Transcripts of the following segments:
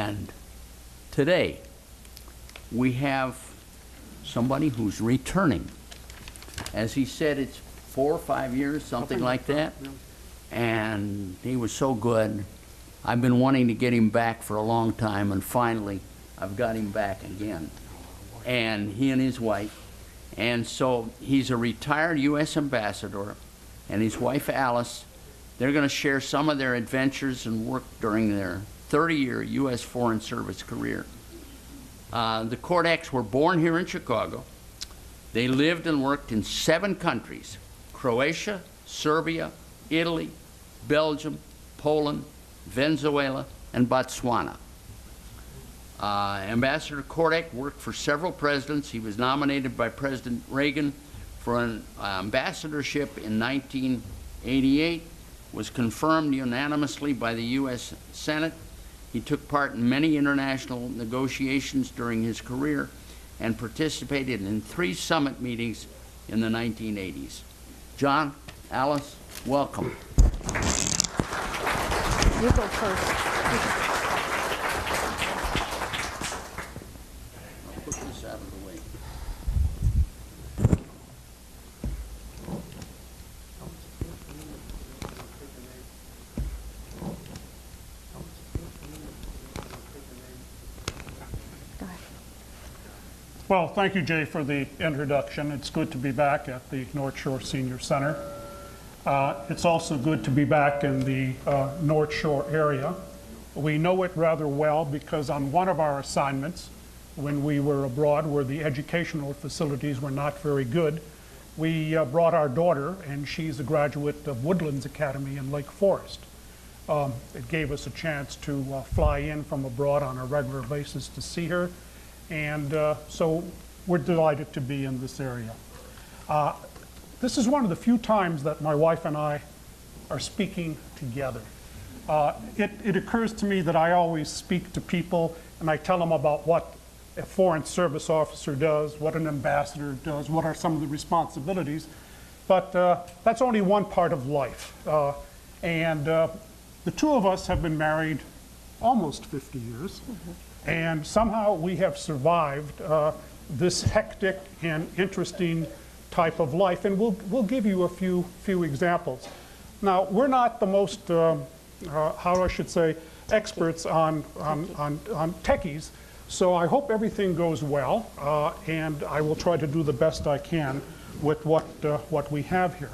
And today, we have somebody who's returning. As he said, it's 4 or 5 years, something like that. And he was so good. I've been wanting to get him back for a long time, and finally, I've got him back again. And he and his wife. And so he's a retired U.S. ambassador, and his wife, Alice, they're going to share some of their adventures and work during their 30-year U.S. Foreign Service career. The Kordaks were born here in Chicago. They lived and worked in 7 countries: Croatia, Serbia, Italy, Belgium, Poland, Venezuela, and Botswana. Ambassador Kordak worked for several presidents. He was nominated by President Reagan for an ambassadorship in 1988, was confirmed unanimously by the U.S. Senate. He took part in many international negotiations during his career and participated in 3 summit meetings in the 1980s. John, Alice, welcome. You go first. I'll put this out of the way. Go ahead. Well, thank you, Jay, for the introduction. It's good to be back at the North Shore Senior Center. It's also good to be back in the North Shore area. We know it rather well because on one of our assignments, when we were abroad where the educational facilities were not very good, we brought our daughter, and she's a graduate of Woodlands Academy in Lake Forest. It gave us a chance to fly in from abroad on a regular basis to see her, and so we're delighted to be in this area. This is one of the few times that my wife and I are speaking together. It occurs to me that I always speak to people and I tell them about what a foreign service officer does, what an ambassador does, what are some of the responsibilities. But that's only one part of life. And the two of us have been married almost 50 years. And somehow we have survived this hectic and interesting type of life, and we'll give you a few examples. Now, we're not the most, how I should say, experts on techies, so I hope everything goes well, and I will try to do the best I can with what we have here.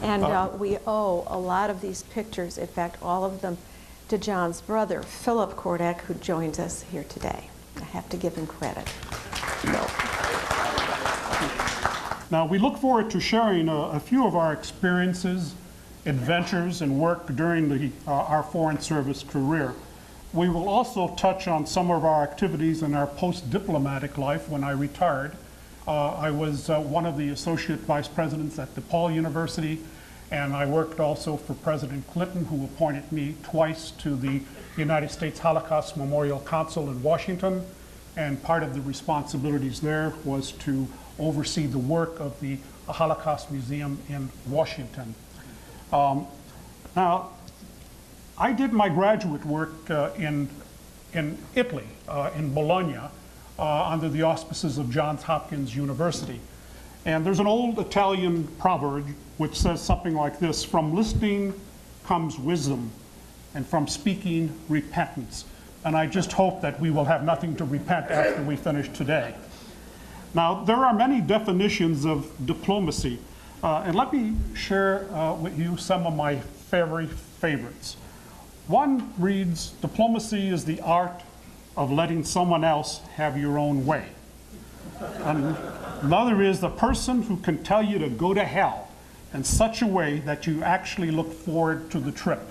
And we owe a lot of these pictures, in fact, all of them, to John's brother, Philip Kordak, who joins us here today. I have to give him credit. Now, we look forward to sharing a few of our experiences, adventures, and work during our Foreign Service career. We will also touch on some of our activities in our post-diplomatic life. When I retired, I was one of the associate vice presidents at DePaul University, and I worked also for President Clinton, who appointed me twice to the United States Holocaust Memorial Council in Washington. And part of the responsibilities there was to oversee the work of the Holocaust Museum in Washington. Now, I did my graduate work in Italy, in Bologna, under the auspices of Johns Hopkins University. And there's an old Italian proverb which says something like this: from listening comes wisdom, and from speaking, repentance. And I just hope that we will have nothing to repent after we finish today. Now, there are many definitions of diplomacy, and let me share with you some of my favorites. One reads, diplomacy is the art of letting someone else have your own way. And another is the person who can tell you to go to hell in such a way that you actually look forward to the trip.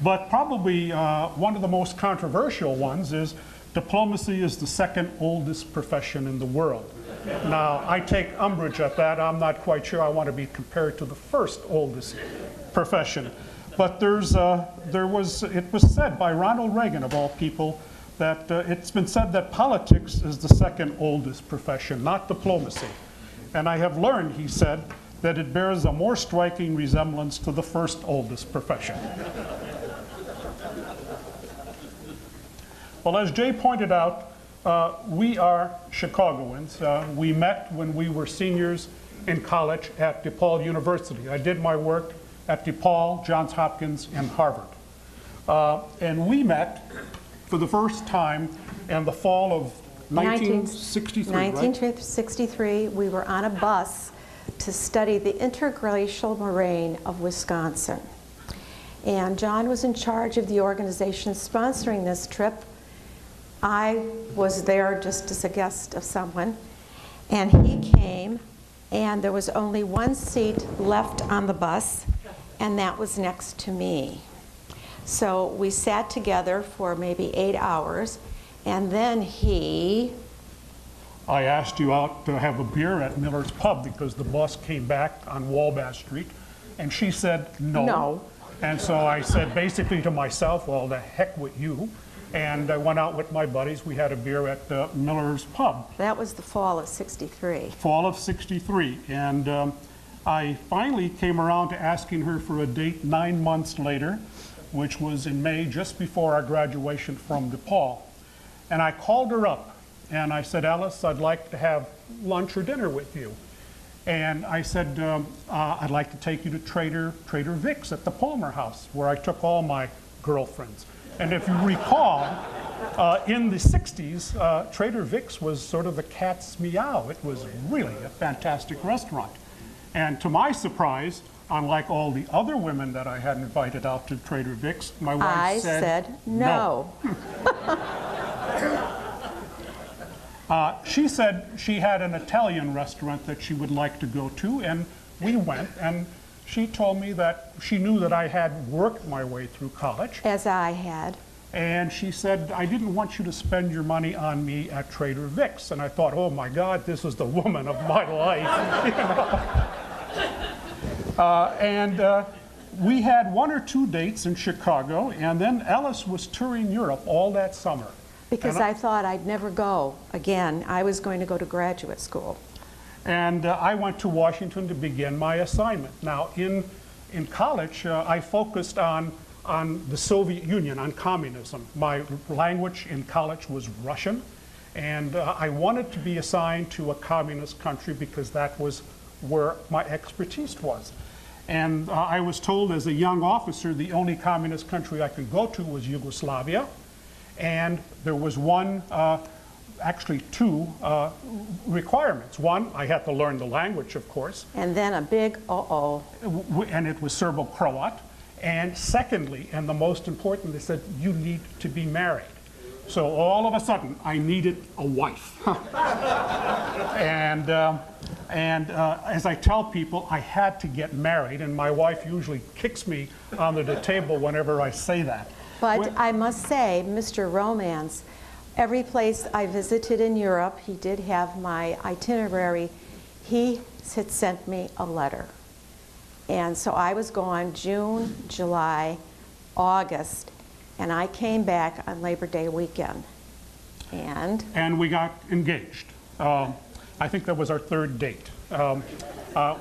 But probably one of the most controversial ones is diplomacy is the second oldest profession in the world. Now, I take umbrage at that. I'm not quite sure I want to be compared to the first oldest profession. But it was said by Ronald Reagan, of all people, that it's been said that politics is the second oldest profession, not diplomacy. And I have learned, he said, that it bears a more striking resemblance to the first oldest profession. Well, as Jay pointed out, we are Chicagoans. We met when we were seniors in college at DePaul University. I did my work at DePaul, Johns Hopkins, and Harvard. And we met for the first time in the fall of 1963, right? 1963, we were on a bus to study the interglacial moraine of Wisconsin. And John was in charge of the organization sponsoring this trip. I was there just as a guest of someone, and he came, and there was only one seat left on the bus, and that was next to me. So we sat together for maybe 8 hours, and then I asked you out to have a beer at Miller's Pub because the bus came back on Wabash Street, and she said no. No. And so I said basically to myself, well, the heck with you. And I went out with my buddies. We had a beer at Miller's Pub. That was the fall of '63. Fall of '63. And I finally came around to asking her for a date 9 months later, which was in May, just before our graduation from DePaul. And I called her up and I said, Alice, I'd like to have lunch or dinner with you. And I said, I'd like to take you to Trader Vic's at the Palmer House, where I took all my girlfriends. And if you recall, in the 60s, Trader Vic's was sort of the cat's meow. It was really a fantastic restaurant. And to my surprise, unlike all the other women that I had invited out to Trader Vic's, my wife I said no. She said she had an Italian restaurant that she would like to go to, and we went, and she told me that she knew that I had worked my way through college. As I had. And she said, I didn't want you to spend your money on me at Trader Vic's. And I thought, oh my God, this is the woman of my life. You know? We had 1 or 2 dates in Chicago, and then Ellis was touring Europe all that summer. Because I thought I'd never go again. I was going to go to graduate school. And I went to Washington to begin my assignment. Now, in college, I focused on the Soviet Union, on communism. My language in college was Russian, and I wanted to be assigned to a communist country because that was where my expertise was. And I was told as a young officer the only communist country I could go to was Yugoslavia. And there was actually 2 requirements. One, I had to learn the language, of course. And then a big uh-oh. And it was Serbo-Croat. And secondly, and the most important, they said, you need to be married. So all of a sudden, I needed a wife. and as I tell people, I had to get married, and my wife usually kicks me under the table whenever I say that. But I must say, Mr. Romance, every place I visited in Europe, he did have my itinerary. He had sent me a letter. And so I was gone June, July, August, and I came back on Labor Day weekend. And we got engaged. I think that was our 3rd date.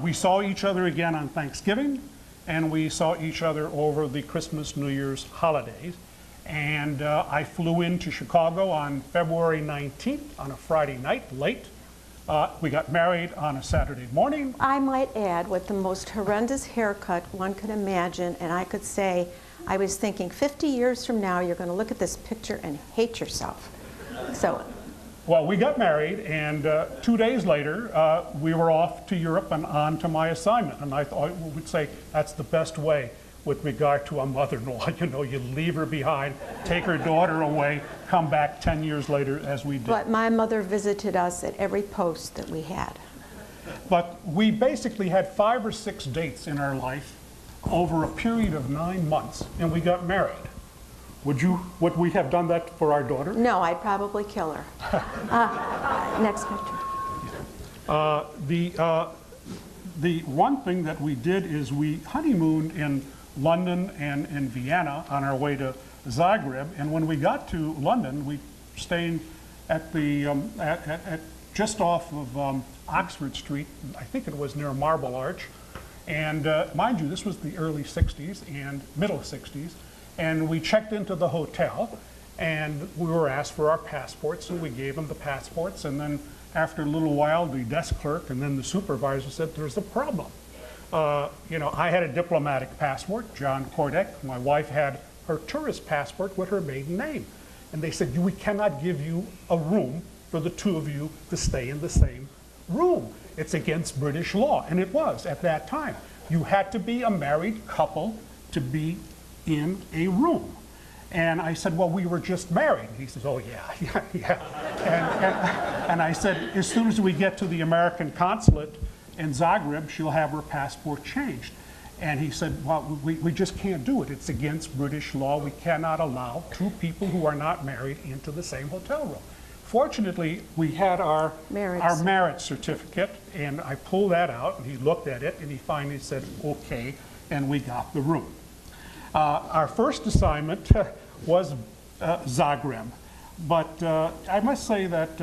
We saw each other again on Thanksgiving, and we saw each other over the Christmas, New Year's holidays. And I flew into Chicago on February 19th on a Friday night, late. We got married on a Saturday morning. I might add, with the most horrendous haircut one could imagine, and I could say, I was thinking 50 years from now, you're going to look at this picture and hate yourself. So. Well, we got married, and 2 days later, we were off to Europe and on to my assignment. And I thought we would say that's the best way with regard to a mother-in-law. You know, you leave her behind, take her daughter away, come back 10 years later as we did. But my mother visited us at every post that we had. But we basically had 5 or 6 dates in our life over a period of 9 months, and we got married. Would we have done that for our daughter? No, I'd probably kill her. Next picture. The one thing that we did is we honeymooned in London and in Vienna on our way to Zagreb. And when we got to London, we stayed at the just off of Oxford Street. I think it was near Marble Arch. And mind you, this was the early 60s and middle 60s. And we checked into the hotel, And we were asked for our passports, and we gave them the passports. And then after a little while, the desk clerk and then the supervisor said, there's a problem. I had a diplomatic passport, John Kordek. My wife had her tourist passport with her maiden name. And they said, we cannot give you a room for the two of you to stay in the same room. It's against British law. And it was at that time. You had to be a married couple to be in a room. And I said, well, we were just married. He says, oh, yeah. And I said, as soon as we get to the American consulate in Zagreb, she'll have her passport changed. And he said, well, we just can't do it. It's against British law. We cannot allow two people who are not married into the same hotel room. Fortunately, we had our marriage certificate, and I pulled that out, and he looked at it, and he finally said, okay, and we got the room. Our first assignment was Zagreb, but I must say that,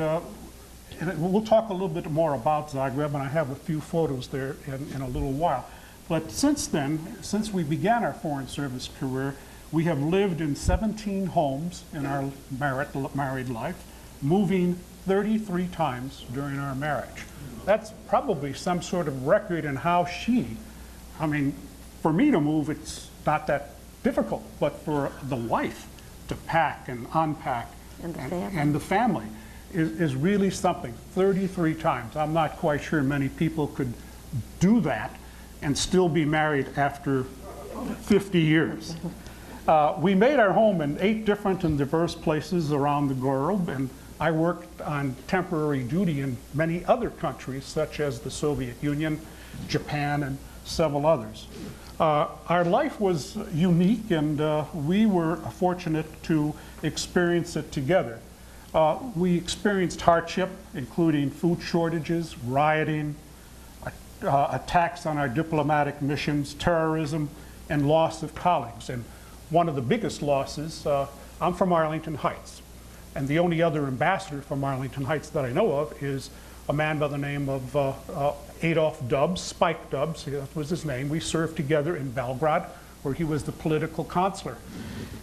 and we'll talk a little bit more about Zagreb, and I have a few photos there in a little while. But since then, since we began our Foreign Service career, we have lived in 17 homes in our married life, moving 33 times during our marriage. That's probably some sort of record in how for me to move, it's not that difficult, but for the wife to pack and unpack and the family is really something. 33 times. I'm not quite sure many people could do that and still be married after 50 years. We made our home in 8 different and diverse places around the globe, and I worked on temporary duty in many other countries, such as the Soviet Union, Japan, and several others. Our life was unique, and we were fortunate to experience it together. We experienced hardship, including food shortages, rioting, attacks on our diplomatic missions, terrorism, and loss of colleagues. And one of the biggest losses, I'm from Arlington Heights, and the only other ambassador from Arlington Heights that I know of is a man by the name of Adolf Dubs, Spike Dubs, that was his name. We served together in Belgrade, where he was the political counselor.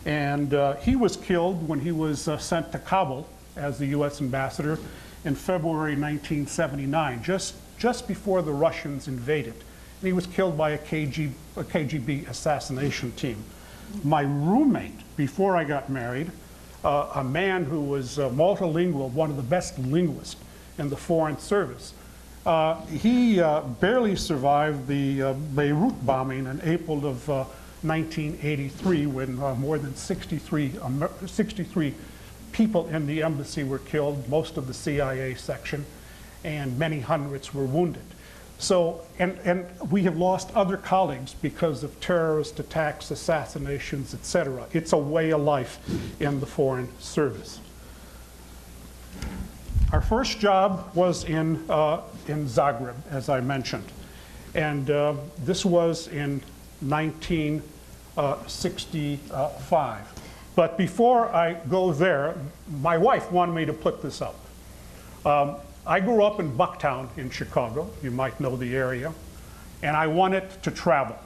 And he was killed when he was sent to Kabul as the U.S. ambassador in February 1979, just before the Russians invaded. And he was killed by a KGB assassination team. My roommate, before I got married, a man who was multilingual, one of the best linguists in the Foreign Service, he barely survived the Beirut bombing in April of 1983, when more than 63 people in the embassy were killed, most of the CIA section, and many hundreds were wounded. So, and we have lost other colleagues because of terrorist attacks, assassinations, etc. It's a way of life in the Foreign Service. Our first job was in Zagreb, as I mentioned, and this was in 1965. But before I go there, my wife wanted me to put this up. I grew up in Bucktown in Chicago. You might know the area. And I wanted to travel.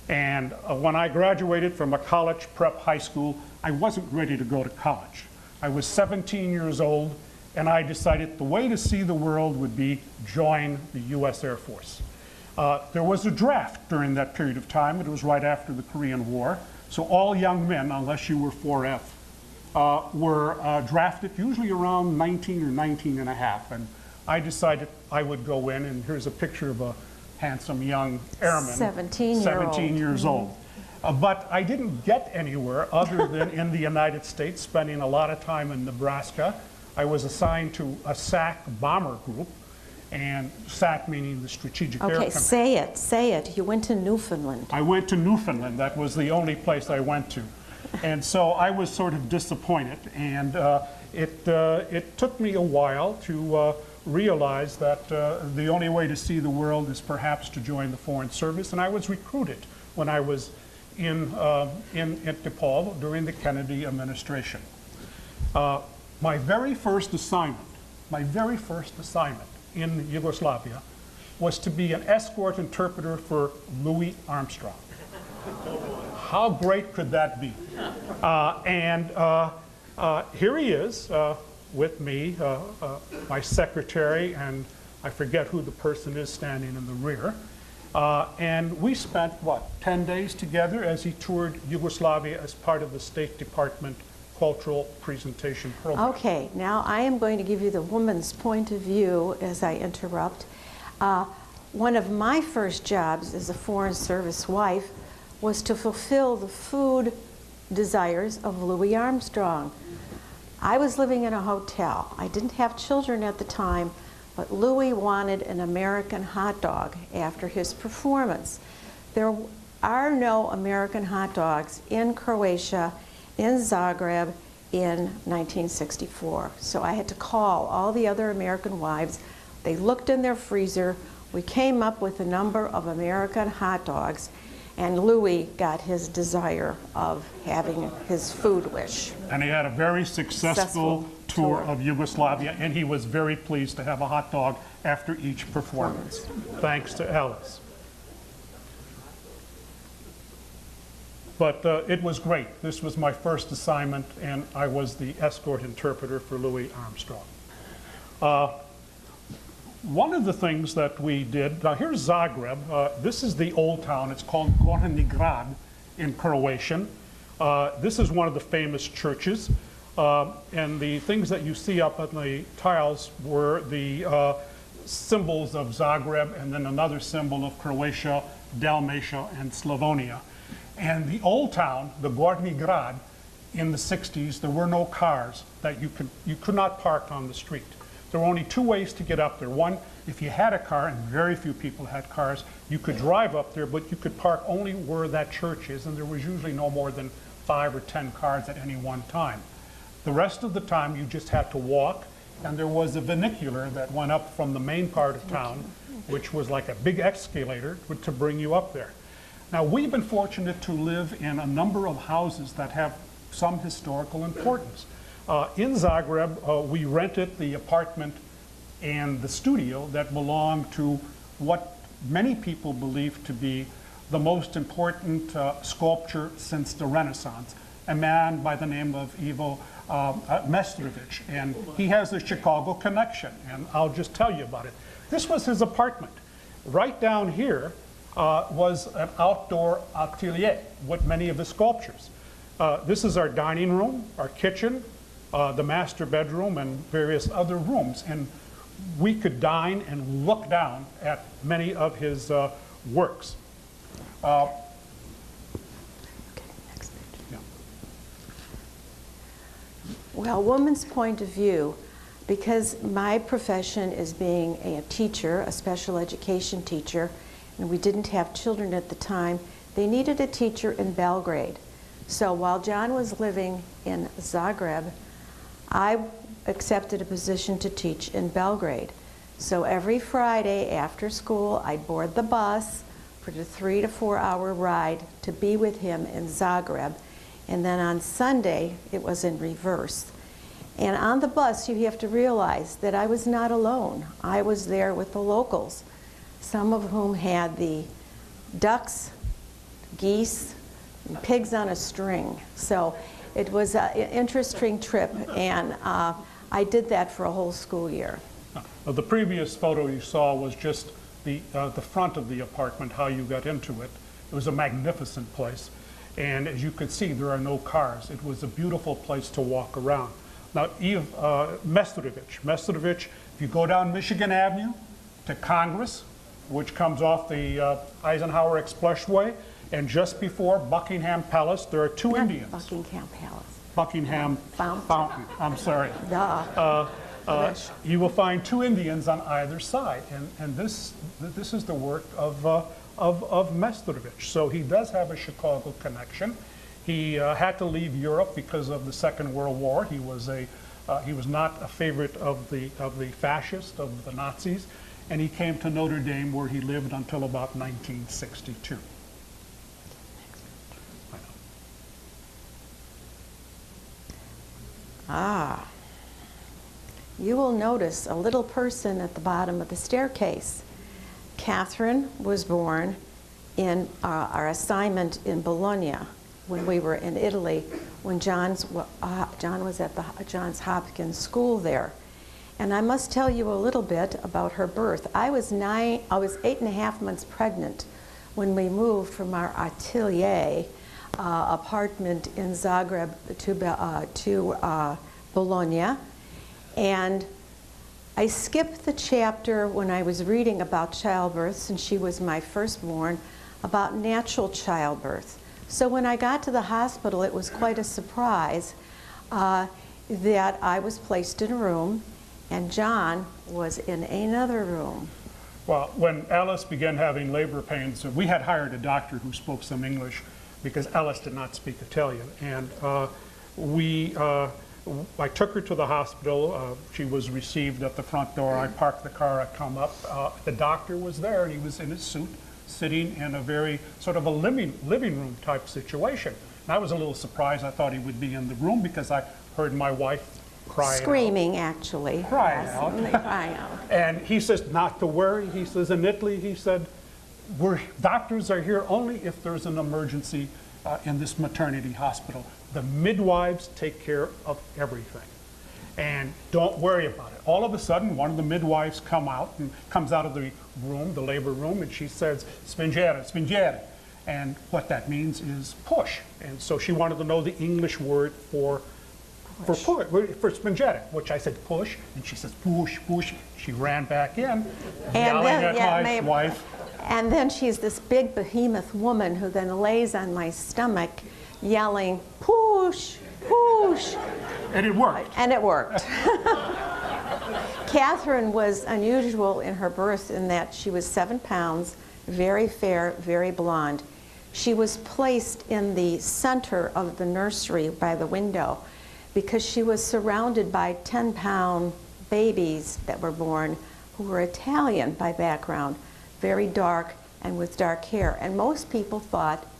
And when I graduated from a college prep high school, I wasn't ready to go to college. I was 17 years old, and I decided the way to see the world would be join the U.S. Air Force. There was a draft during that period of time. It was right after the Korean War. So all young men, unless you were 4F, were drafted usually around 19 or 19 and a half. And I decided I would go in, and here's a picture of a handsome young airman. 17 years old. But I didn't get anywhere other than in the United States, spending a lot of time in Nebraska. I was assigned to a SAC bomber group, and SAC meaning the Strategic Air Command. Okay, say it. You went to Newfoundland. I went to Newfoundland. That was the only place I went to. And so I was sort of disappointed, and it took me a while to realize that the only way to see the world is perhaps to join the Foreign Service, and I was recruited when I was in DePaul during the Kennedy administration. My very first assignment in Yugoslavia was to be an escort interpreter for Louis Armstrong. How great could that be? Here he is with me, my secretary, and I forget who the person is standing in the rear. And we spent, 10 days together as he toured Yugoslavia as part of the State Department Cultural Presentation Program. Okay, now I am going to give you the woman's point of view as I interrupt. One of my first jobs as a Foreign Service wife was to fulfill the food desires of Louis Armstrong. I was living in a hotel. I didn't have children at the time, but Louis wanted an American hot dog after his performance. There are no American hot dogs in Croatia, in Zagreb, in 1964. So I had to call all the other American wives. They looked in their freezer. We came up with a number of American hot dogs, and Louis got his desire of having his food wish. And he had a very successful tour of Yugoslavia, and he was very pleased to have a hot dog after each performance. Thanks to Alice. But it was great. This was my first assignment, and I was the escort interpreter for Louis Armstrong. One of the things that we did, now here's Zagreb. This is the old town. It's called Gornji Grad in Croatian. This is one of the famous churches. And the things that you see up on the tiles were the symbols of Zagreb, and then another symbol of Croatia, Dalmatia, and Slavonia. And the old town, the Gornji Grad, in the 60s, there were no cars that you could not park on the street. There were only two ways to get up there. One, if you had a car, and very few people had cars, you could drive up there, but you could park only where that church is, and there was usually no more than 5 or 10 cars at any one time. The rest of the time, you just had to walk, and there was a vernacular that went up from the main part of town, which was like a big escalator to bring you up there. Now, we've been fortunate to live in a number of houses that have some historical importance. In Zagreb, we rented the apartment and the studio that belonged to what many people believe to be the most important sculpture since the Renaissance, a man by the name of Ivo Mestrovic. And he has a Chicago connection, and I'll just tell you about it. This was his apartment. Right down here was an outdoor atelier with many of his sculptures. This is our dining room, our kitchen, the master bedroom, and various other rooms. And we could dine and look down at many of his works. Okay, next page. Yeah. Well, woman's point of view, because my profession is being a teacher, a special education teacher, and we didn't have children at the time, they needed a teacher in Belgrade. So while John was living in Zagreb, I accepted a position to teach in Belgrade. So every Friday after school, I'd board the bus for the 3 to 4 hour ride to be with him in Zagreb. And then on Sunday, it was in reverse. And on the bus, you have to realize that I was not alone. I was there with the locals, some of whom had the ducks, geese, and pigs on a string. So it was an interesting trip, and I did that for a whole school year. The previous photo you saw was just the front of the apartment, how you got into it. It was a magnificent place. And as you could see, there are no cars. It was a beautiful place to walk around. Now, Mestrovic, if you go down Michigan Avenue to Congress, which comes off the Eisenhower Expressway, and just before Buckingham Palace, there are two Indians. Buckingham Palace. Buckingham Fountain. I'm sorry. Duh. You will find two Indians on either side, and this is the work of Mestrovic. So he does have a Chicago connection. He had to leave Europe because of the Second World War. He was not a favorite of the fascists, of the Nazis, and he came to Notre Dame, where he lived until about 1962. You will notice a little person at the bottom of the staircase. Catherine was born in our assignment in Bologna when we were in Italy when John was at the Johns Hopkins School there. And I must tell you a little bit about her birth. I was 8.5 months pregnant when we moved from our atelier apartment in Zagreb to Bologna. And I skipped the chapter when I was reading about childbirth, since she was my firstborn, about natural childbirth. So when I got to the hospital, it was quite a surprise that I was placed in a room and John was in another room. Well, when Alice began having labor pains, we had hired a doctor who spoke some English because Alice did not speak Italian. And I took her to the hospital. She was received at the front door. I parked the car, I come up. The doctor was there, and he was in his suit, sitting in a very sort of a living room type situation. And I was a little surprised. I thought he would be in the room because I heard my wife crying Screaming, out. actually. Crying Yes, out. crying out. And he says, not to worry. He says, in Italy, he said, doctors are here only if there's an emergency in this maternity hospital. The midwives take care of everything. And don't worry about it. All of a sudden, one of the midwives comes out of the room, the labor room, and she says, spingere, spingere. And what that means is push. And so she wanted to know the English word for spingere, which I said push, and she says push, push. She ran back in, yelling at my wife. And then she's this big behemoth woman who then lays on my stomach yelling, push, push. And it worked. And it worked. Catherine was unusual in her birth in that she was 7 pounds, very fair, very blonde. She was placed in the center of the nursery by the window because she was surrounded by 10-pound babies that were born who were Italian by background, very dark and with dark hair. And most people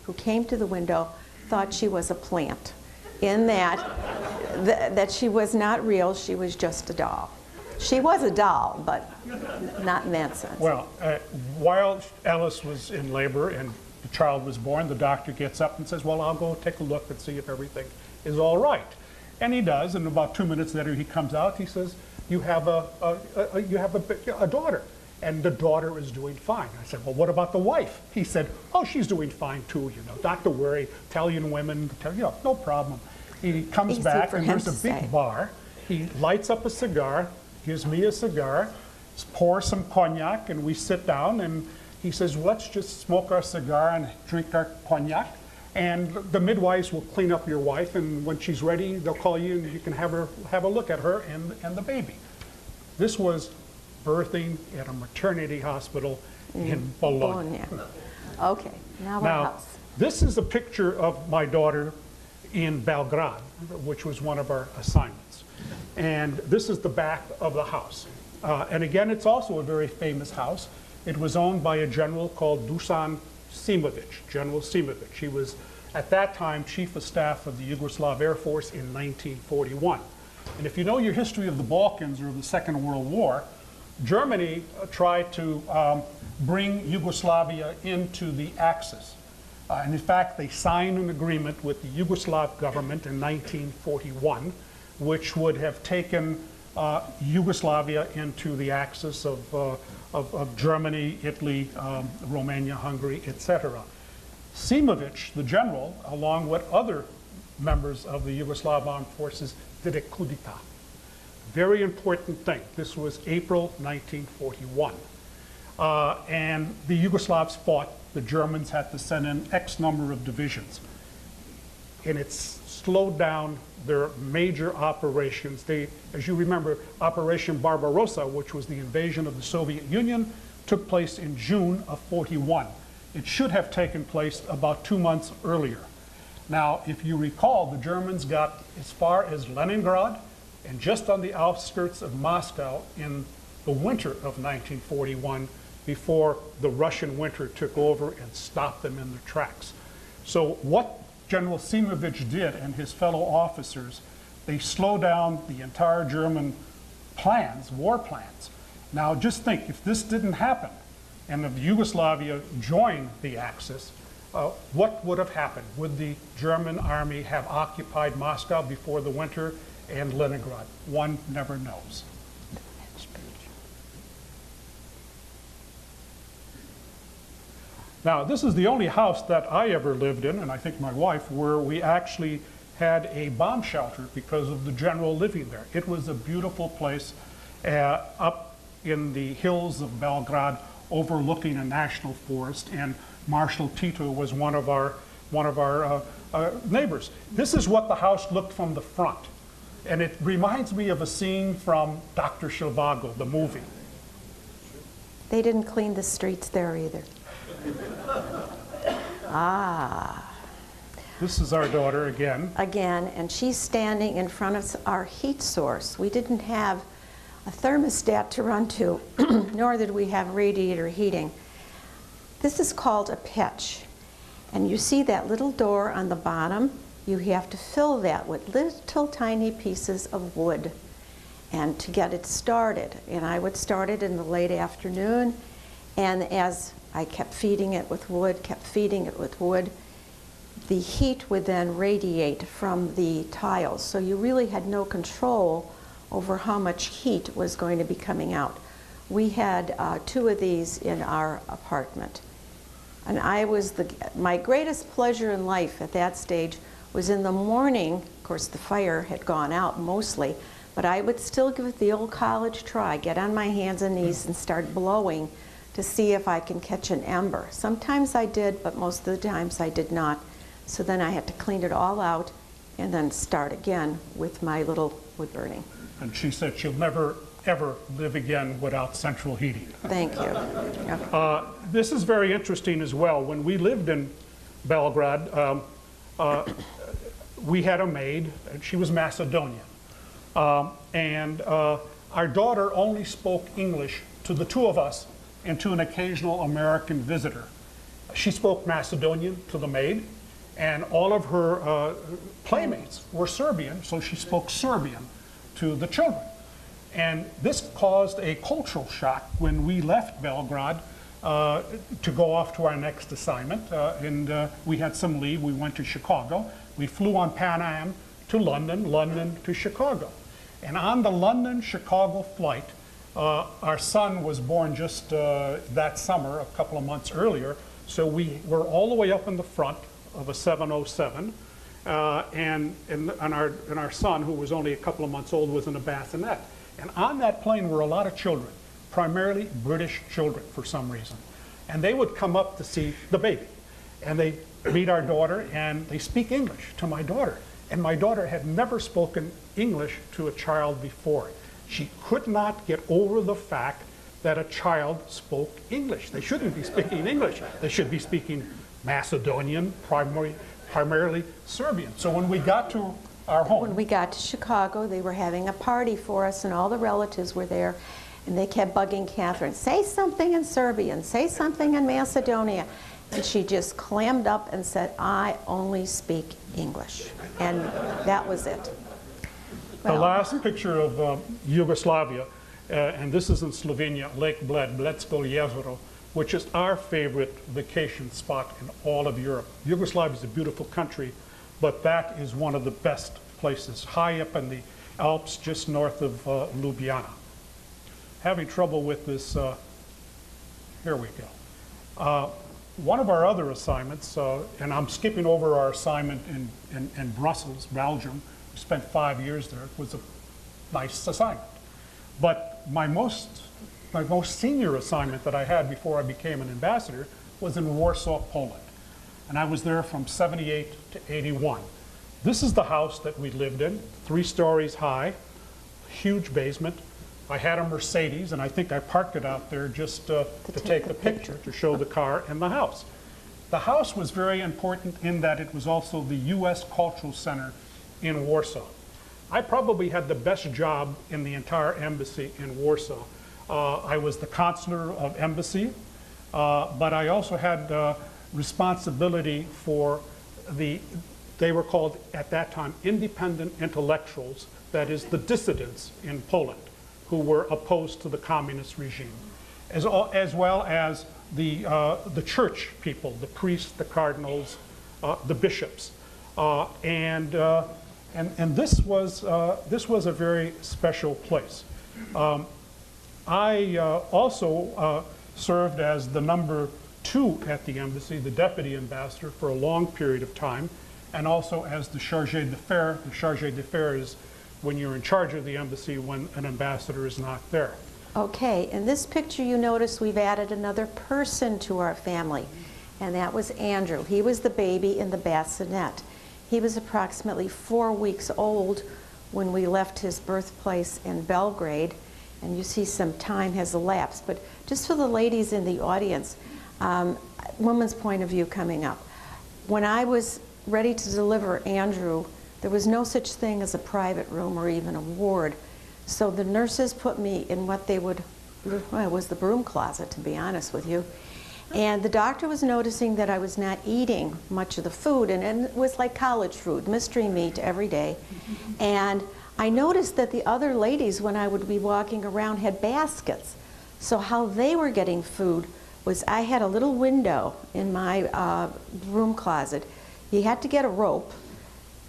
who came to the window, thought she was a plant, in that she was not real, she was just a doll. She was a doll, but not in that sense. Well, while Alice was in labor and the child was born, the doctor gets up and says, well, I'll go take a look and see if everything is all right. And he does, and about 2 minutes later he comes out, he says, you have a daughter. And the daughter is doing fine. I said, well, what about the wife? He said, oh, she's doing fine too, not to worry. Italian women, no problem. He comes back and there's a big bar. He lights up a cigar, gives me a cigar, pours some cognac, and we sit down, and he says, let's just smoke our cigar and drink our cognac, and the midwives will clean up your wife, and when she's ready, they'll call you and you can have a look at her and the baby. This was birthing at a maternity hospital in Bologna. Okay, now what else? This is a picture of my daughter in Belgrade, which was one of our assignments. And this is the back of the house. And again, it's also a very famous house. It was owned by a general called Dusan Simovic, General Simovic. He was, at that time, Chief of Staff of the Yugoslav Air Force in 1941. And if you know your history of the Balkans or of the Second World War, Germany tried to bring Yugoslavia into the Axis. And in fact, they signed an agreement with the Yugoslav government in 1941, which would have taken Yugoslavia into the Axis of Germany, Italy, Romania, Hungary, etc. Simovic, the general, along with other members of the Yugoslav armed forces, did a coup d'etat. Very important thing. This was April 1941. And the Yugoslavs fought. The Germans had to send in X number of divisions. And it slowed down their major operations. As you remember, Operation Barbarossa, which was the invasion of the Soviet Union, took place in June of 41. It should have taken place about 2 months earlier. Now, if you recall, the Germans got as far as Leningrad and just on the outskirts of Moscow in the winter of 1941 before the Russian winter took over and stopped them in their tracks. So what General Simovic did and his fellow officers, they slowed down the entire German plans, war plans. Now just think, if this didn't happen and if Yugoslavia joined the Axis, what would have happened? Would the German army have occupied Moscow before the winter and Leningrad? One never knows. Now, this is the only house that I ever lived in, and I think my wife, where we actually had a bomb shelter because of the general living there. It was a beautiful place up in the hills of Belgrade, overlooking a national forest, and Marshal Tito was one of our neighbors. This is what the house looked from the front, and it reminds me of a scene from Dr. Zhivago, the movie. They didn't clean the streets there either. Ah. This is our daughter again. Again, and she's standing in front of our heat source. We didn't have a thermostat to run to, nor did we have radiator heating. This is called a pitch. And you see that little door on the bottom? You have to fill that with little tiny pieces of wood and to get it started. And I would start it in the late afternoon, and as I kept feeding it with wood, the heat would then radiate from the tiles. So you really had no control over how much heat was going to be coming out. We had 2 of these in our apartment. And my greatest pleasure in life at that stage was in the morning. Of course, the fire had gone out mostly, but I would still give it the old college try, get on my hands and knees and start blowing to see if I can catch an ember. Sometimes I did, but most of the times I did not. So then I had to clean it all out and then start again with my little wood burning. And she said she'll never, ever live again without central heating. Thank you. Yeah. This is very interesting as well. When we lived in Belgrade, we had a maid, and she was Macedonian. And our daughter only spoke English to the 2 of us and to an occasional American visitor. She spoke Macedonian to the maid, and all of her playmates were Serbian, so she spoke Serbian to the children. And this caused a cultural shock when we left Belgrade to go off to our next assignment. And we had some leave. We went to Chicago. We flew on Pan Am to London, London to Chicago. And on the London-Chicago flight, our son was born just that summer, a couple of months earlier. So we were all the way up in the front of a 707. And our son, who was only a couple of months old, was in a bassinet. And on that plane were a lot of children, primarily British children for some reason. And they would come up to see the baby. And they meet our daughter, and they speak English to my daughter. And my daughter had never spoken English to a child before. She could not get over the fact that a child spoke English. They shouldn't be speaking English. They should be speaking Macedonian, primarily Serbian. So when we got to our home. When we got to Chicago, they were having a party for us, and all the relatives were there, and they kept bugging Catherine, say something in Serbian, say something in Macedonia. And she just clammed up and said, I only speak English. And that was it. The last picture of Yugoslavia, and this is in Slovenia, Lake Bled, Bledsko jezero, which is our favorite vacation spot in all of Europe. Yugoslavia is a beautiful country, but that is one of the best places, high up in the Alps, just north of Ljubljana. Having trouble with this, here we go. One of our other assignments, and I'm skipping over our assignment in Brussels, Belgium. We spent 5 years there. It was a nice assignment. But my most senior assignment that I had before I became an ambassador was in Warsaw, Poland. And I was there from 78 to 81. This is the house that we lived in, 3 stories high, huge basement. I had a Mercedes, and I think I parked it out there just to take the picture, to show the car and the house. The house was very important in that it was also the U.S. Cultural Center in Warsaw. I probably had the best job in the entire embassy in Warsaw. I was the consular of embassy, but I also had responsibility for they were called at that time independent intellectuals, that is the dissidents in Poland, who were opposed to the communist regime, as well as the church people, the priests, the cardinals, the bishops. And this was a very special place. I also served as the number 2 at the embassy, the deputy ambassador, for a long period of time, and also as the chargé d'affaires. The chargé d'affaires is when you're in charge of the embassy when an ambassador is not there. Okay, in this picture you notice we've added another person to our family, and that was Andrew. He was the baby in the bassinet. He was approximately 4 weeks old when we left his birthplace in Belgrade, and you see some time has elapsed. But just for the ladies in the audience, woman's point of view coming up. When I was ready to deliver Andrew, there was no such thing as a private room or even a ward. So the nurses put me in what they would, well, it was the broom closet, to be honest with you. And the doctor was noticing that I was not eating much of the food, and it was like college food, mystery meat every day. And I noticed that the other ladies, when I would be walking around, had baskets. So how they were getting food was I had a little window in my broom closet. You had to get a rope,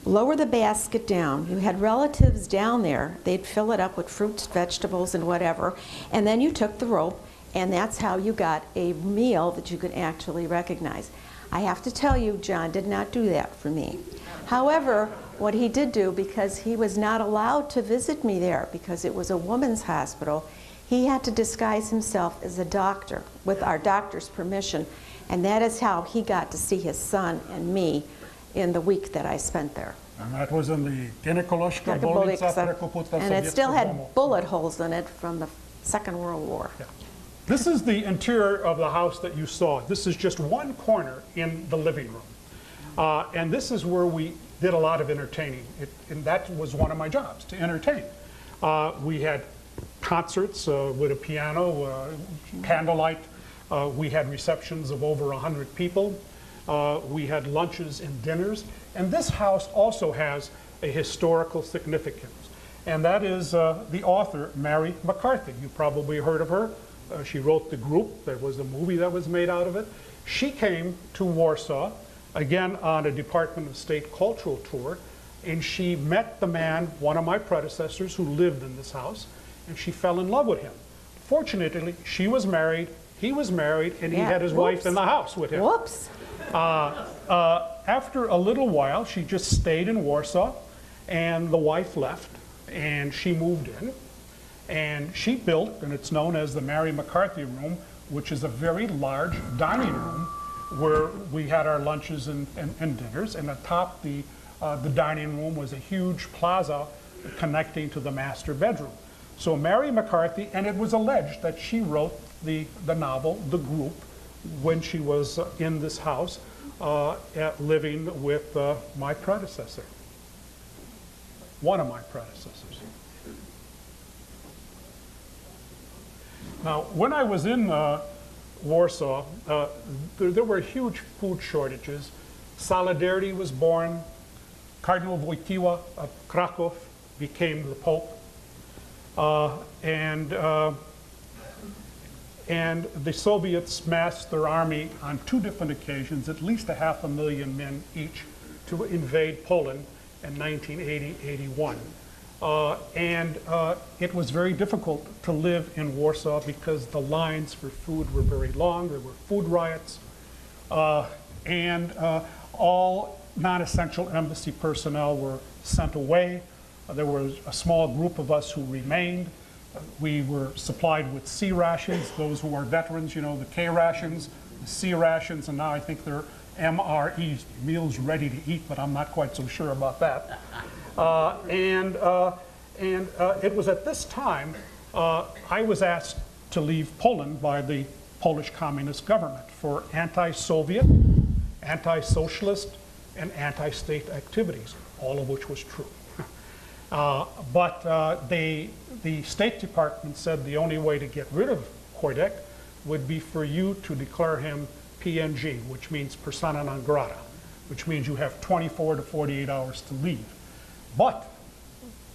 lower the basket down. You had relatives down there. They'd fill it up with fruits, vegetables, and whatever. And then you took the rope, and that's how you got a meal that you could actually recognize. I have to tell you, John did not do that for me. However, what he did do, because he was not allowed to visit me there because it was a woman's hospital, he had to disguise himself as a doctor with our doctor's permission, and that is how he got to see his son and me in the week that I spent there. And that was in the Gynekologiska bolnica preko puta and it still Sovjetskog had domu. bullet holes in it from the Second World War. Yeah. This is the interior of the house that you saw. This is just one corner in the living room. And this is where we did a lot of entertaining. And that was one of my jobs, to entertain. We had concerts with a piano, candlelight. We had receptions of over 100 people. We had lunches and dinners. And this house also has a historical significance. And that is the author, Mary McCarthy. You probably heard of her. She wrote The Group. There was a movie that was made out of it. She came to Warsaw, again on a Department of State cultural tour, and she met the man, one of my predecessors, who lived in this house, and she fell in love with him. Fortunately, she was married, he was married, and he had his wife in the house with him. Whoops. After a little while, she just stayed in Warsaw, and the wife left, and she moved in. And she built, and it's known as the Mary McCarthy Room, which is a very large dining room where we had our lunches and dinners. And atop the dining room was a huge plaza connecting to the master bedroom. So Mary McCarthy, and it was alleged that she wrote the novel, The Group, when she was in this house living with my predecessor, one of my predecessors. Now, when I was in Warsaw, there were huge food shortages. Solidarity was born. Cardinal Wojtyła of Krakow became the Pope. And the Soviets massed their army on 2 different occasions, at least 500,000 men each, to invade Poland in 1980-81. It was very difficult to live in Warsaw because the lines for food were very long. There were food riots. All non-essential embassy personnel were sent away. There was a small group of us who remained. We were supplied with C rations. Those who are veterans, you know, the K rations, the C rations, and now I think they're MREs, meals ready to eat, but I'm not quite so sure about that. It was at this time I was asked to leave Poland by the Polish Communist government for anti-Soviet, anti-socialist, and anti-state activities, all of which was true. But the State Department said the only way to get rid of Wojtek would be for you to declare him PNG, which means persona non grata, which means you have 24 to 48 hours to leave. But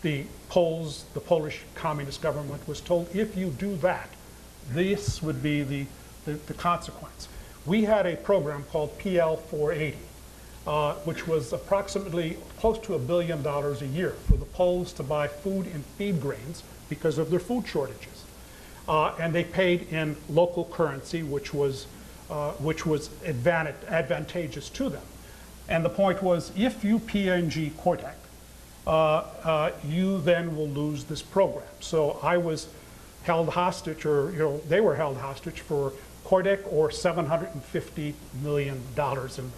the Polish Communist government was told, if you do that, this would be the the consequence. We had a program called PL 480, which was approximately close to $1 billion a year for the Poles to buy food and feed grains because of their food shortages. And they paid in local currency, which was advantageous to them. And the point was, if you PNG Kordek, you then will lose this program. So I was held hostage, or they were held hostage for Kordek or $750 million in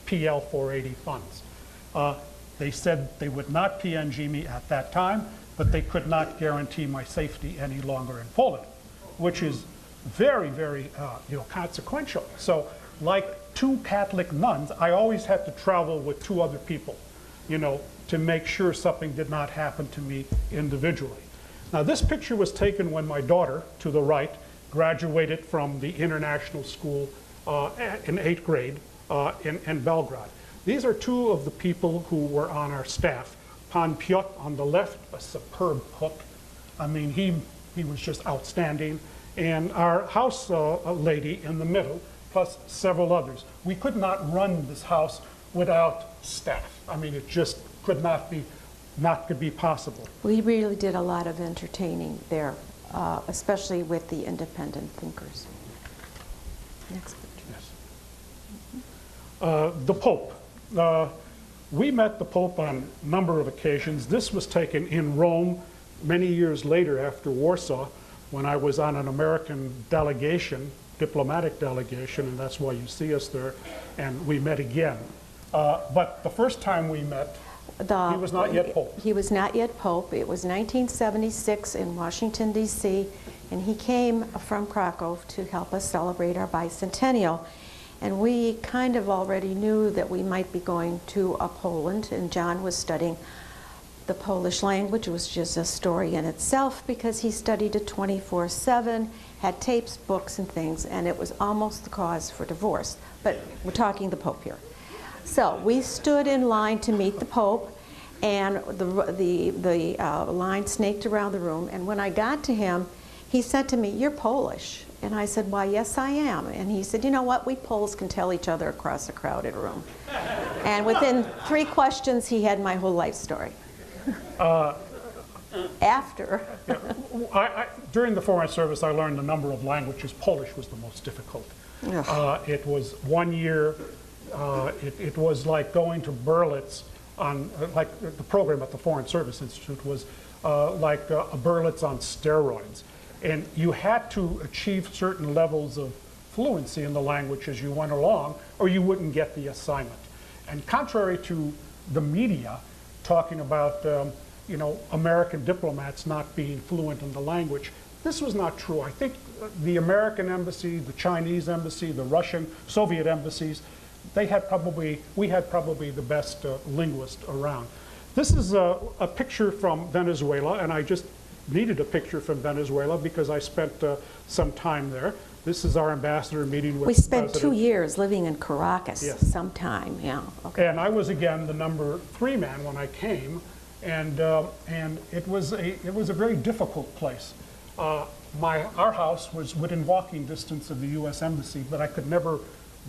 PL 480 funds. They said they would not PNG me at that time, but they could not guarantee my safety any longer in Poland, which is very, very consequential. So like two Catholic nuns, I always had to travel with two other people, to make sure something did not happen to me individually. Now this picture was taken when my daughter, to the right, graduated from the international school in 8th grade in Belgrade. These are two of the people who were on our staff. Pan Piotr on the left, a superb cook. I mean, he was just outstanding. And our house lady in the middle, plus several others. We could not run this house without staff. I mean, it just could not be possible. We really did a lot of entertaining there, especially with the independent thinkers. Next picture. Yes. The Pope. We met the Pope on a number of occasions. This was taken in Rome many years later after Warsaw, when I was on an American delegation, diplomatic delegation, and that's why you see us there, and we met again. But the first time we met, he was not yet Pope. He was not yet Pope. It was 1976 in Washington, D.C., and he came from Krakow to help us celebrate our bicentennial. And we kind of already knew that we might be going to Poland, and John was studying the Polish language, was just a story in itself because he studied it 24/7, had tapes, books, and things, and it was almost the cause for divorce. But we're talking the Pope here. So we stood in line to meet the Pope, and the line snaked around the room, and when I got to him, he said to me, "You're Polish." And I said, "Why, yes, I am." And he said, "You know what? We Poles can tell each other across a crowded room." And within 3 questions, he had my whole life story. After. During the Foreign Service, I learned a number of languages. Polish was the most difficult. It was 1 year. It was like going to Berlitz on, like the program at the Foreign Service Institute was like a Berlitz on steroids. And you had to achieve certain levels of fluency in the language as you went along, or you wouldn't get the assignment. And contrary to the media talking about American diplomats not being fluent in the language, this was not true. I think the American embassy, the Chinese embassy, the Russian, Soviet embassies, we had probably the best linguist around. This is a picture from Venezuela, and I just needed a picture from Venezuela because I spent some time there. This is our ambassador meeting with We spent President. 2 years living in Caracas, Yes. sometime, yeah. Okay. And I was again the number 3 man when I came, and it was a very difficult place. Our house was within walking distance of the U.S. Embassy, but I could never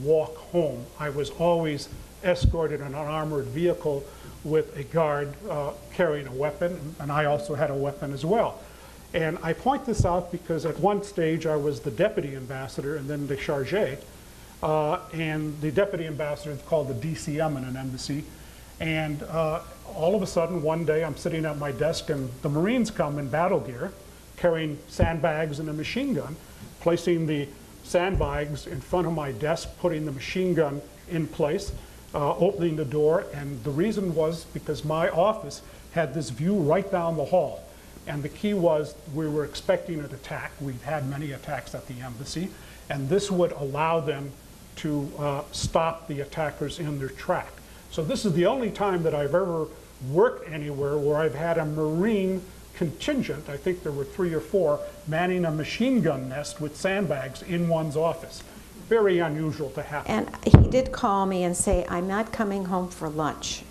walk home. I was always escorted in an armored vehicle with a guard carrying a weapon, and I also had a weapon as well. And I point this out because at one stage I was the deputy ambassador and then the chargé, and the deputy ambassador is called the DCM in an embassy. And all of a sudden, one day I'm sitting at my desk and the Marines come in battle gear, carrying sandbags and a machine gun, placing the sandbags in front of my desk, putting the machine gun in place, opening the door. And the reason was because my office had this view right down the hall. And the key was we were expecting an attack. We've had many attacks at the embassy, and this would allow them to stop the attackers in their track. So this is the only time that I've ever worked anywhere where I've had a Marine contingent, I think there were 3 or 4, manning a machine gun nest with sandbags in one's office. Very unusual to happen. And he did call me and say, "I'm not coming home for lunch."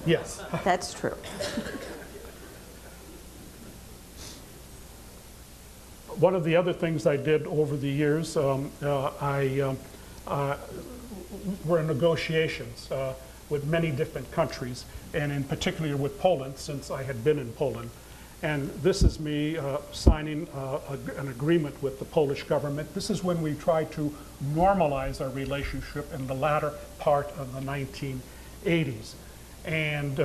Yes. That's true. One of the other things I did over the years, were in negotiations with many different countries, and in particular with Poland, since I had been in Poland. And this is me signing an agreement with the Polish government. This is when we tried to normalize our relationship in the latter part of the 1980s. And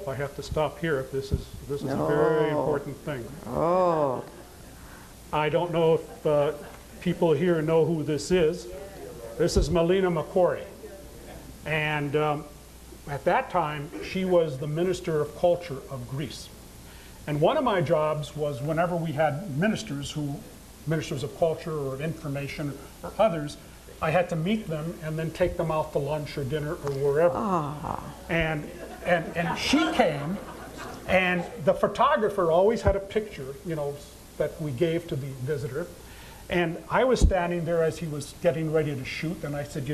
I have to stop here. This is a very important thing. Oh. I don't know if people here know who this is. This is Melina Makori. And at that time, she was the Minister of Culture of Greece. And one of my jobs was whenever we had ministers of culture or of information or others, I had to meet them and then take them out to lunch or dinner or wherever. And she came, and the photographer always had a picture, that we gave to the visitor. And I was standing there as he was getting ready to shoot, and I said,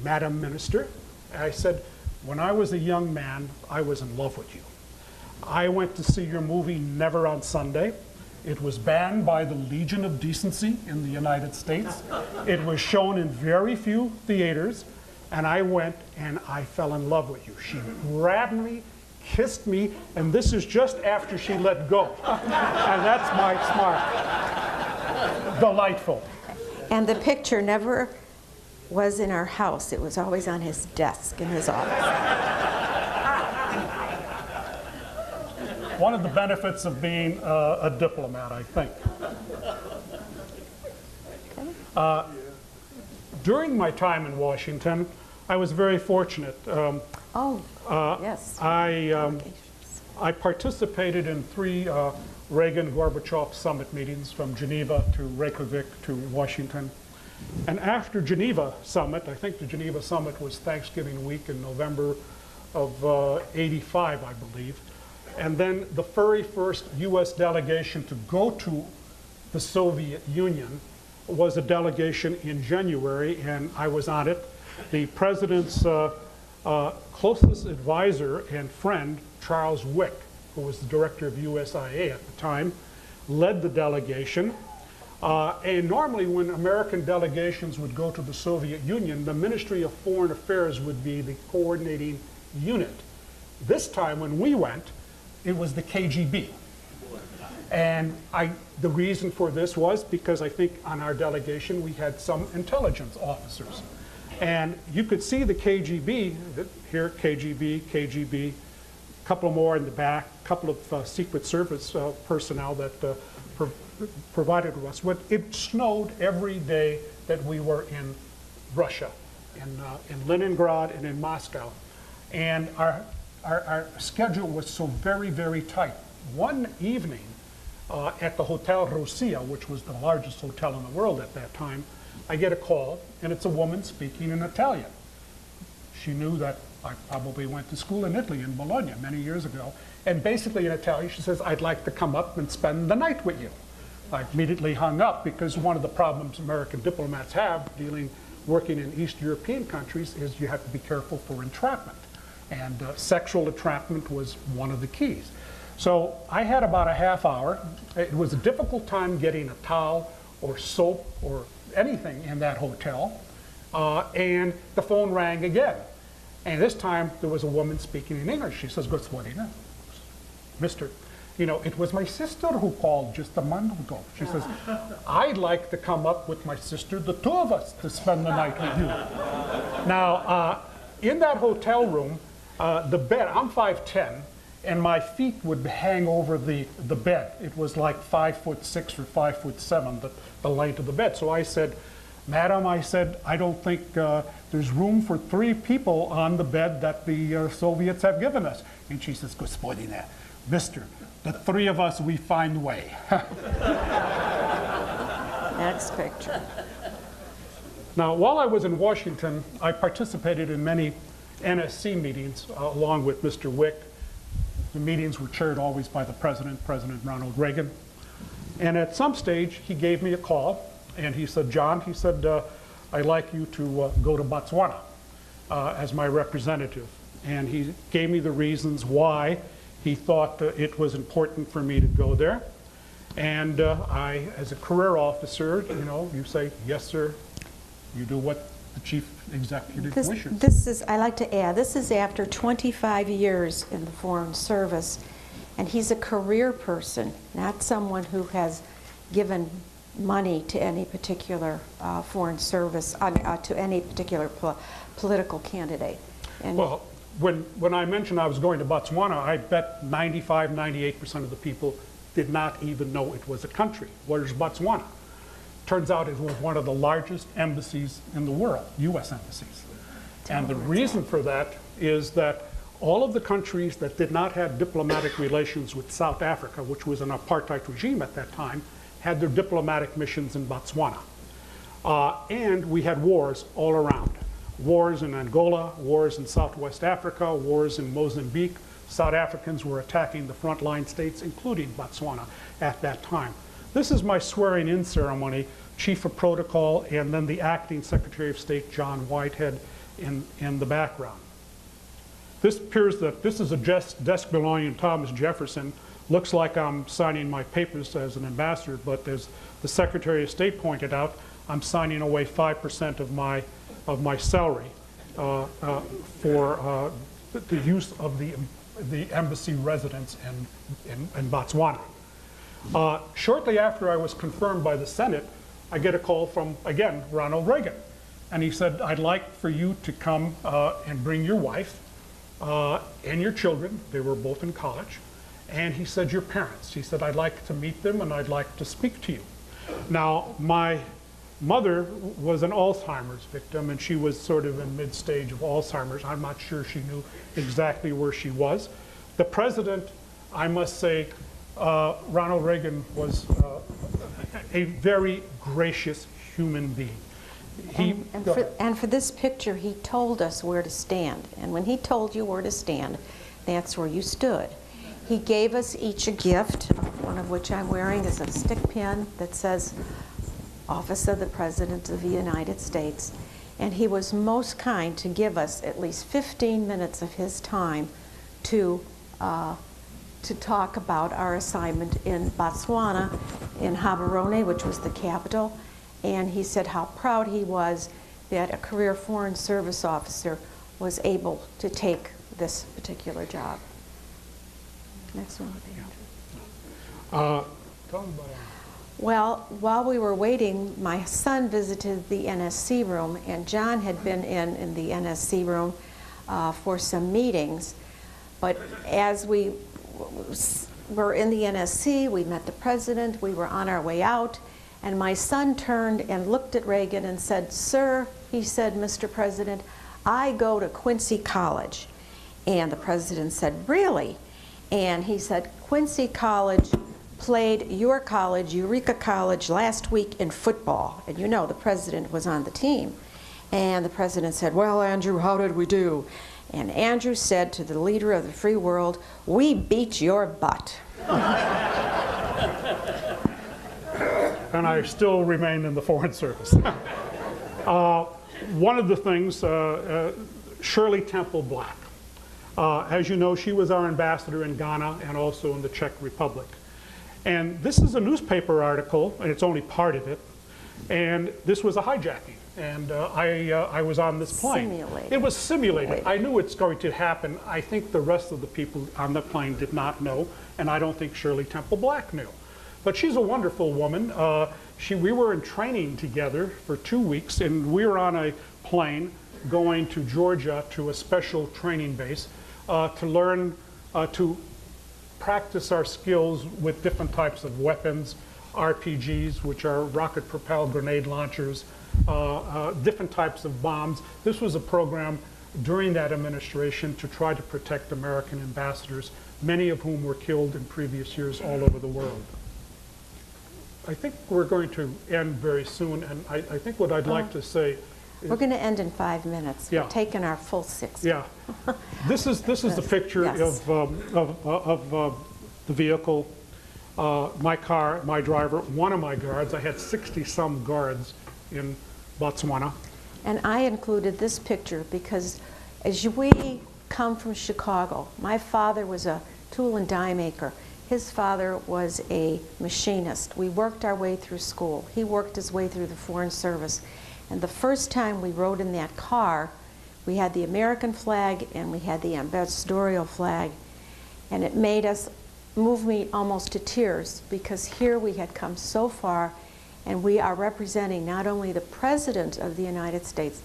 Madam Minister, I said, when I was a young man, I was in love with you. I went to see your movie Never on Sunday. It was banned by the Legion of Decency in the United States. It was shown in very few theaters, and I went and I fell in love with you. She grabbed me, kissed me, and this is just after she let go. And that's my smile. Delightful. And the picture never was in our house. It was always on his desk in his office. One of the benefits of being a diplomat, I think. During my time in Washington, I was very fortunate. Yes. I participated in 3 Reagan-Gorbachev summit meetings from Geneva to Reykjavik to Washington. And after Geneva summit, I think the Geneva summit was Thanksgiving week in November of '85, I believe. And then the very first U.S. delegation to go to the Soviet Union was a delegation in January, and I was on it. The president's closest advisor and friend, Charles Wick, who was the director of USIA at the time, led the delegation. And normally when American delegations would go to the Soviet Union, the Ministry of Foreign Affairs would be the coordinating unit. This time when we went, it was the KGB. And the reason for this was because I think on our delegation we had some intelligence officers. And you could see the KGB, here KGB, KGB, a couple more in the back, a couple of Secret Service personnel that provided to us. It snowed every day that we were in Russia, in Leningrad and in Moscow. And our schedule was so very, very tight. One evening at the Hotel Rosia, which was the largest hotel in the world at that time, I get a call, and it's a woman speaking in Italian. She knew that I probably went to school in Italy, in Bologna, many years ago. And basically in Italian, she says, I'd like to come up and spend the night with you. I immediately hung up because one of the problems American diplomats have working in East European countries is you have to be careful for entrapment. And sexual entrapment was one of the keys. So I had about a half hour. It was a difficult time getting a towel or soap or anything in that hotel. And the phone rang again. And this time there was a woman speaking in English. She says, Gospodina, Mr. It was my sister who called just a month ago. She says, I'd like to come up with my sister, the 2 of us, to spend the night with you. Now, in that hotel room, the bed, I'm 5'10", and my feet would hang over the bed. It was like 5'6" or 5'7", the length of the bed. So I said, Madam, I said, I don't think there's room for 3 people on the bed that the Soviets have given us. And she says, Gospodine, Mister, the 3 of us, we find way. Next picture. Now, while I was in Washington, I participated in many NSC meetings along with Mr. Wick. The meetings were chaired always by the President Ronald Reagan. And at some stage, he gave me a call, and he said, John, he said, I'd like you to go to Botswana as my representative. And he gave me the reasons why he thought it was important for me to go there. And I, as a career officer, you say, yes, sir, you do what the chief executive wishes. This is, I like to add, this is after 25 years in the Foreign Service, and he's a career person, not someone who has given money to any particular foreign service, to any particular political candidate. And Well, when I mentioned I was going to Botswana, I bet 95, 98% of the people did not even know it was a country. Where's Botswana? Turns out it was one of the largest embassies in the world, U.S. embassies. And the reason for that is that all of the countries that did not have diplomatic relations with South Africa, which was an apartheid regime at that time, had their diplomatic missions in Botswana. And we had wars all around. Wars in Angola, wars in Southwest Africa, wars in Mozambique. South Africans were attacking the frontline states, including Botswana at that time. This is my swearing-in ceremony, Chief of Protocol, and then the Acting Secretary of State, John Whitehead, in the background. This appears that this is a desk belonging to Thomas Jefferson. Looks like I'm signing my papers as an ambassador, but as the Secretary of State pointed out, I'm signing away 5% of my salary for the use of the embassy residence in Botswana. Shortly after I was confirmed by the Senate, I get a call from, again, Ronald Reagan. And he said, I'd like for you to come and bring your wife and your children. They were both in college. And he said, your parents. He said, I'd like to meet them and I'd like to speak to you. Now, my mother was an Alzheimer's victim, and she was sort of in mid-stage of Alzheimer's. I'm not sure she knew exactly where she was. The president, I must say, Ronald Reagan was a very gracious human being. And for this picture, he told us where to stand. And when he told you where to stand, that's where you stood. He gave us each a gift, one of which I'm wearing is a stick pin that says, Office of the President of the United States. And he was most kind to give us at least 15 minutes of his time to talk about our assignment in Botswana, in Gaborone, which was the capital. And he said how proud he was that a career Foreign Service officer was able to take this particular job. Next one. Well, while we were waiting, my son visited the NSC room, and John had been in the NSC room for some meetings. But as we were in the NSC, we met the president, we were on our way out, and my son turned and looked at Reagan and said, sir, he said, Mr. President, I go to Quincy College. And the president said, really? And he said, Quincy College played your college, Eureka College, last week in football. And you know the president was on the team. And the president said, well, Andrew, how did we do? And Andrew said to the leader of the free world, we beat your butt. And I still remain in the Foreign Service. One of the things, Shirley Temple Black. As you know, she was our ambassador in Ghana and also in the Czech Republic. And this is a newspaper article, and it's only part of it. And this was a hijacking. And I was on this plane. Simulated. It was simulated. I knew it's going to happen. I think the rest of the people on the plane did not know, and I don't think Shirley Temple Black knew. But she's a wonderful woman. We were in training together for 2 weeks, and we were on a plane going to Georgia to a special training base to learn to practice our skills with different types of weapons, RPGs, which are rocket-propelled grenade launchers, different types of bombs. This was a program during that administration to try to protect American ambassadors, many of whom were killed in previous years all over the world. I think we're going to end very soon, and I think what I'd like to say is, we're going to end in 5 minutes. Yeah. We're taking our full 60. yeah, this is the picture Yes. of the vehicle, my car, my driver, one of my guards. I had 60-some guards in Botswana. And I included this picture because as we come from Chicago, my father was a tool and die maker. His father was a machinist. We worked our way through school. He worked his way through the Foreign Service. And the first time we rode in that car, we had the American flag and we had the ambassadorial flag. And it made us, move me almost to tears, because here we had come so far and we are representing not only the President of the United States,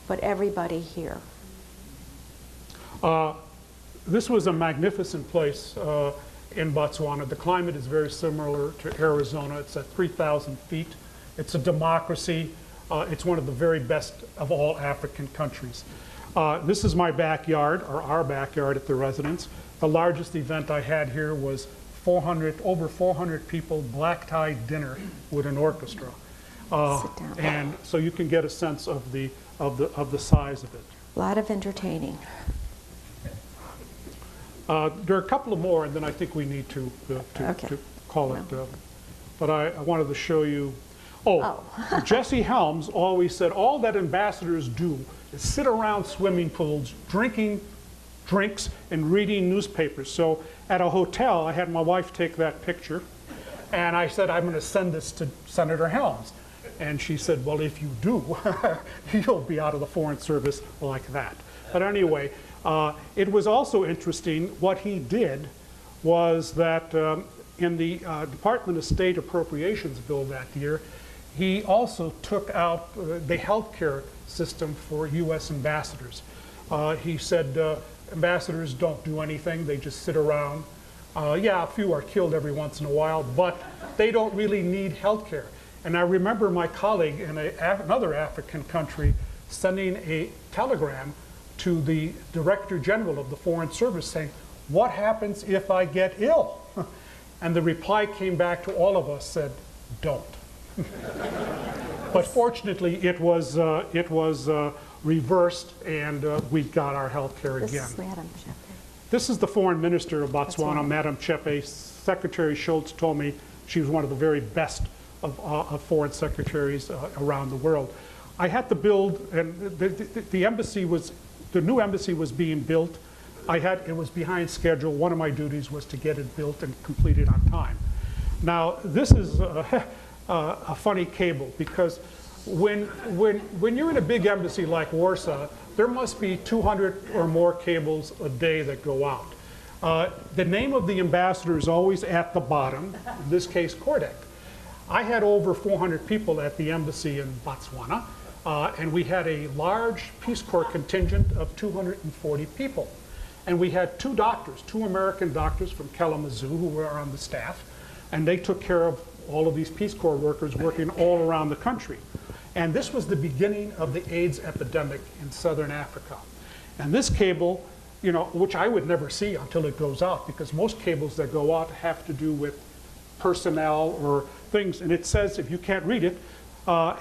but everybody here. This was a magnificent place in Botswana. The climate is very similar to Arizona. It's at 3,000 feet. It's a democracy. It's one of the very best of all African countries. This is my backyard, or our backyard at the residence. The largest event I had here was over 400 people, black tie dinner with an orchestra. Sit down. And so you can get a sense of the size of it. A lot of entertaining. There are a couple of more, and then I think we need to call it. But I wanted to show you. Jesse Helms always said all that ambassadors do is sit around swimming pools, drinking drinks and reading newspapers. So at a hotel, I had my wife take that picture, and I said, I'm going to send this to Senator Helms. And she said, well, if you do, you'll be out of the Foreign Service like that. But anyway, it was also interesting. What he did was that in the Department of State Appropriations bill that year, he also took out the health care system for U.S. ambassadors. He said ambassadors don't do anything, they just sit around. Yeah, a few are killed every once in a while, but they don't really need health care. And I remember my colleague in another African country sending a telegram to the Director General of the Foreign Service saying, what happens if I get ill? And the reply came back to all of us, said, don't. But fortunately, it was reversed, and we got our health care again. This is Madam Chepe. This is the Foreign Minister of Botswana, Madam Chepe. Secretary Schultz told me she was one of the very best of foreign secretaries around the world. I had to build, and the embassy was, the new embassy was being built. It was behind schedule. One of my duties was to get it built and completed on time. Now, this is a funny cable, because when you're in a big embassy like Warsaw, there must be 200 or more cables a day that go out. The name of the ambassador is always at the bottom, in this case, Kordek. I had over 400 people at the embassy in Botswana, and we had a large Peace Corps contingent of 240 people. And we had two American doctors from Kalamazoo who were on the staff, and they took care of all of these Peace Corps workers working all around the country. And this was the beginning of the AIDS epidemic in southern Africa. And this cable, you know, which I would never see until it goes out, because most cables that go out have to do with personnel or things. And it says, if you can't read it,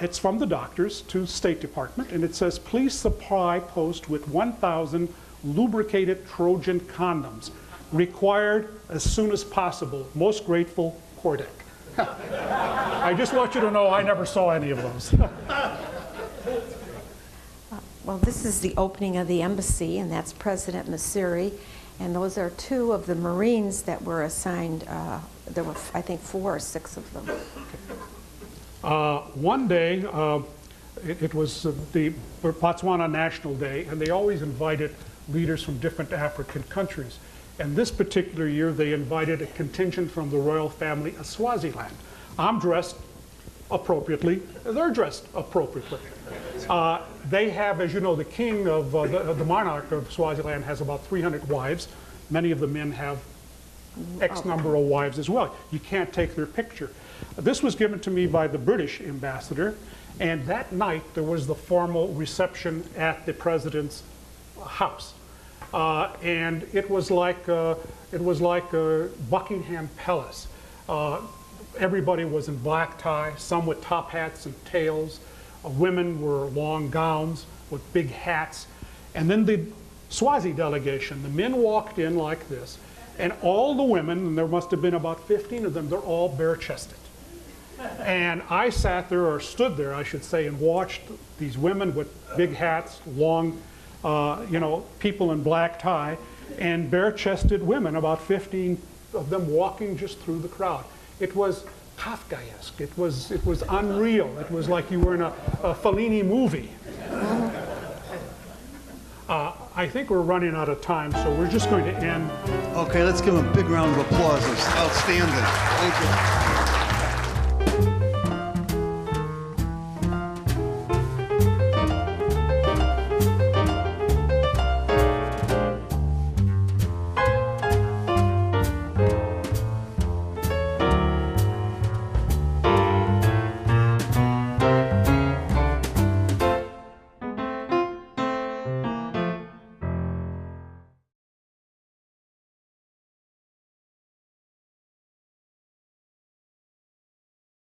it's from the doctors to State Department, and it says, please supply post with 1,000 lubricated Trojan condoms, required as soon as possible. Most grateful, Kordek. I just want you to know I never saw any of those. Well, this is the opening of the embassy, and that's President Masiri. And those are two of the Marines that were assigned. There were, I think, 4 or 6 of them. One day, it was the Botswana National Day, and they always invited leaders from different African countries. And this particular year, they invited a contingent from the royal family of Swaziland. I'm dressed appropriately. They're dressed appropriately. They have, as you know, the king of the monarch of Swaziland has about 300 wives. Many of the men have X number of wives as well. You can't take their picture. This was given to me by the British ambassador, and that night there was the formal reception at the president's house. And it was like Buckingham Palace. Everybody was in black tie, some with top hats and tails. Women were long gowns with big hats. And then the Swazi delegation, the men walked in like this, and all the women, and there must have been about 15 of them, they're all bare-chested. And I sat there, or stood there, I should say, and watched these women with big hats, long, people in black tie, and bare-chested women, about 15 of them walking just through the crowd. It was Kafkaesque. It was unreal. It was like you were in a Fellini movie. I think we're running out of time, so we're just going to end. Okay, let's give him a big round of applause. It's outstanding. Thank you.